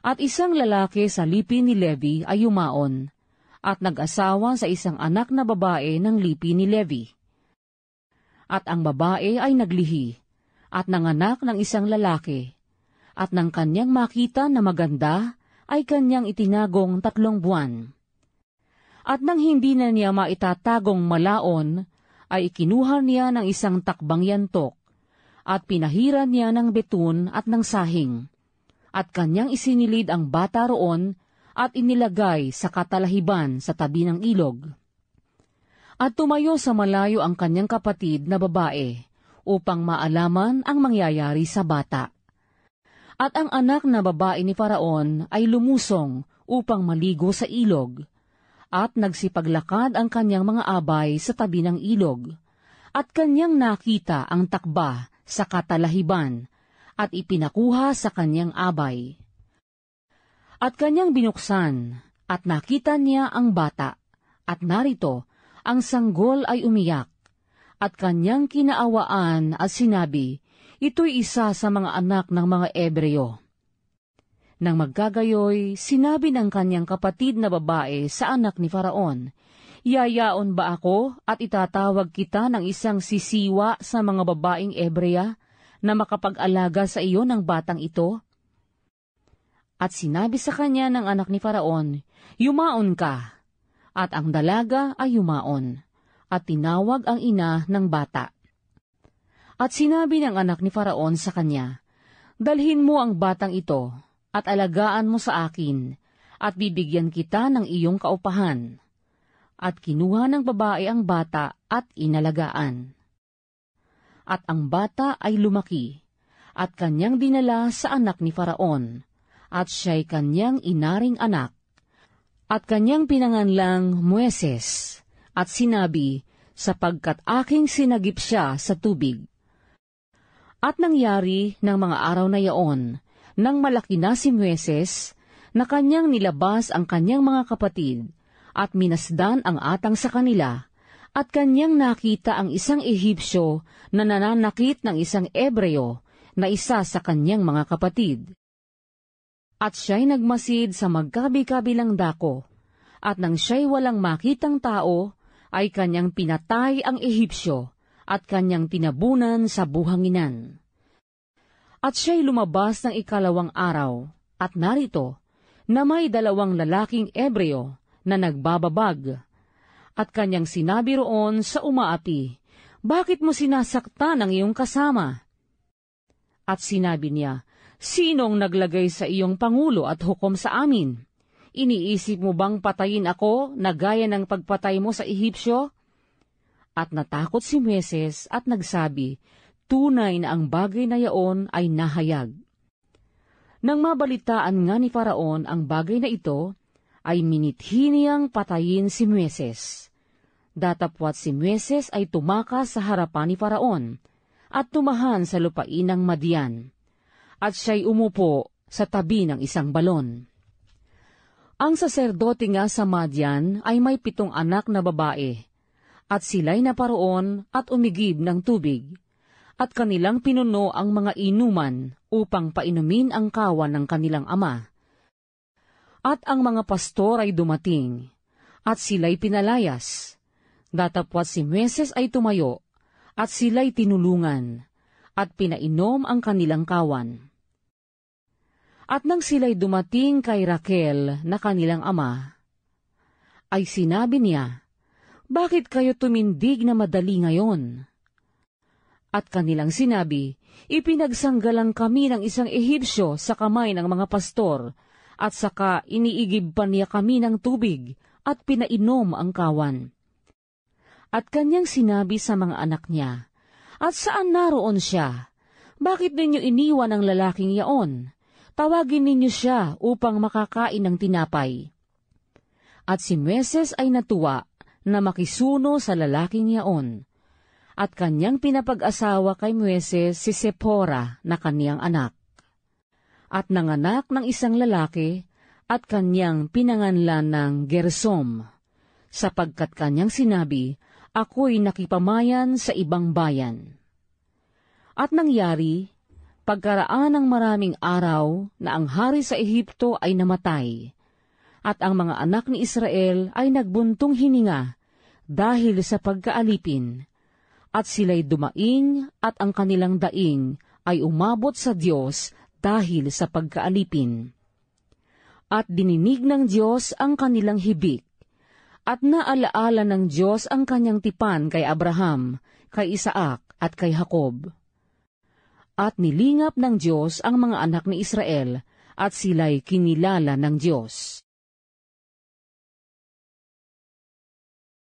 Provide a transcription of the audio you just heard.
At isang lalaki sa lipi ni Levi ay yumaon, at nag-asawa sa isang anak na babae ng lipi ni Levi. At ang babae ay naglihi, at nanganak ng isang lalaki, at nang kanyang makita na maganda, ay kanyang itinagong 3 buwan. At nang hindi na niya maitatagong malaon, ay ikinuha niya ng isang takbang yantok, at pinahiran niya ng betun at ng sahing, at kanyang isinilid ang bata roon, at inilagay sa katalahiban sa tabi ng ilog. At tumayo sa malayo ang kanyang kapatid na babae, upang maalaman ang mangyayari sa bata. At ang anak na babae ni Faraon ay lumusong upang maligo sa ilog, at nagsipaglakad ang kanyang mga abay sa tabi ng ilog, at kanyang nakita ang takba sa katalahiban, at ipinakuha sa kanyang abay. At kanyang binuksan, at nakita niya ang bata, at narito, ang sanggol ay umiyak, at kanyang kinaawaan at sinabi, ito'y isa sa mga anak ng mga Ebreo. Nang magkagayoy, sinabi ng kanyang kapatid na babae sa anak ni Faraon, yayaon ba ako at itatawag kita ng isang sisiwa sa mga babaeng Ebrea na makapag-alaga sa iyo ng batang ito? At sinabi sa kanya ng anak ni Faraon, yumaon ka. At ang dalaga ay yumaon, at tinawag ang ina ng bata. At sinabi ng anak ni Faraon sa kanya, dalhin mo ang batang ito, at alagaan mo sa akin, at bibigyan kita ng iyong kaupahan. At kinuha ng babae ang bata at inalagaan. At ang bata ay lumaki, at kanyang dinala sa anak ni Faraon, at siya'y kanyang inaring anak, at kanyang pinanganlang Moises, at sinabi, sapagkat aking sinagip siya sa tubig. At nangyari ng mga araw na yaon, nang malaki na si Moises, na kanyang nilabas ang kanyang mga kapatid, at minasdan ang atang sa kanila, at kanyang nakita ang isang Ehipsyo na nananakit ng isang Ebreo na isa sa kanyang mga kapatid. At siya'y nagmasid sa magkabi-kabilang dako, at nang siya'y walang makitang tao, ay kanyang pinatay ang Ehipsyo, at kanyang tinabunan sa buhanginan. At siya'y lumabas ng 2 araw, at narito, na may 2 lalaking Ebreo na nagbababag. At kanyang sinabi roon sa umaapi, bakit mo sinasaktan ang iyong kasama? At sinabi niya, sinong naglagay sa iyong pangulo at hukom sa amin? Iniisip mo bang patayin ako na gaya ng pagpatay mo sa Ehipsyo? At natakot si Moises at nagsabi, tunay na ang bagay na yaon ay nahayag. Nang mabalitaan nga ni Faraon ang bagay na ito, ay minithi niyang patayin si Moises. Datapwat si Moises ay tumakas sa harapan ni Faraon, at tumahan sa lupain ng Madian, at siya'y umupo sa tabi ng isang balon. Ang saserdote nga sa Madian ay may 7 anak na babae, at sila'y naparoon at umigib ng tubig, at kanilang pinuno ang mga inuman upang painumin ang kawan ng kanilang ama. At ang mga pastor ay dumating, at sila'y pinalayas. Datapwat si Moises ay tumayo, at sila'y tinulungan, at pinainom ang kanilang kawan. At nang sila'y dumating kay Raquel na kanilang ama, ay sinabi niya, bakit kayo tumindig na madali ngayon? At kanilang sinabi, ipinagsanggalang kami ng isang Ehipsyo sa kamay ng mga pastor, at saka iniigib pa niya kami ng tubig, at pinainom ang kawan. At kanyang sinabi sa mga anak niya, at saan naroon siya? Bakit ninyo iniwan ang lalaking yaon? Tawagin ninyo siya upang makakain ng tinapay. At si Moises ay natuwa na makisuno sa lalaking yaon, at kanyang pinapag-asawa kay Moises si Sephora na kaniyang anak. At nanganak ng isang lalaki, at kanyang pinanganlan ng Gersom, sapagkat kanyang sinabi, ako'y nakipamayan sa ibang bayan. At nangyari, Pagkaraan ng maraming araw na ang hari sa Ehipto ay namatay, at ang mga anak ni Israel ay nagbuntong hininga dahil sa pagkaalipin, at sila'y dumaing at ang kanilang daing ay umabot sa Diyos dahil sa pagkaalipin. At dininig ng Diyos ang kanilang hibik, at naalaala ng Diyos ang kanyang tipan kay Abraham, kay Isaac at kay Jacob. At nilingap ng Diyos ang mga anak ni Israel, at sila'y kinilala ng Diyos.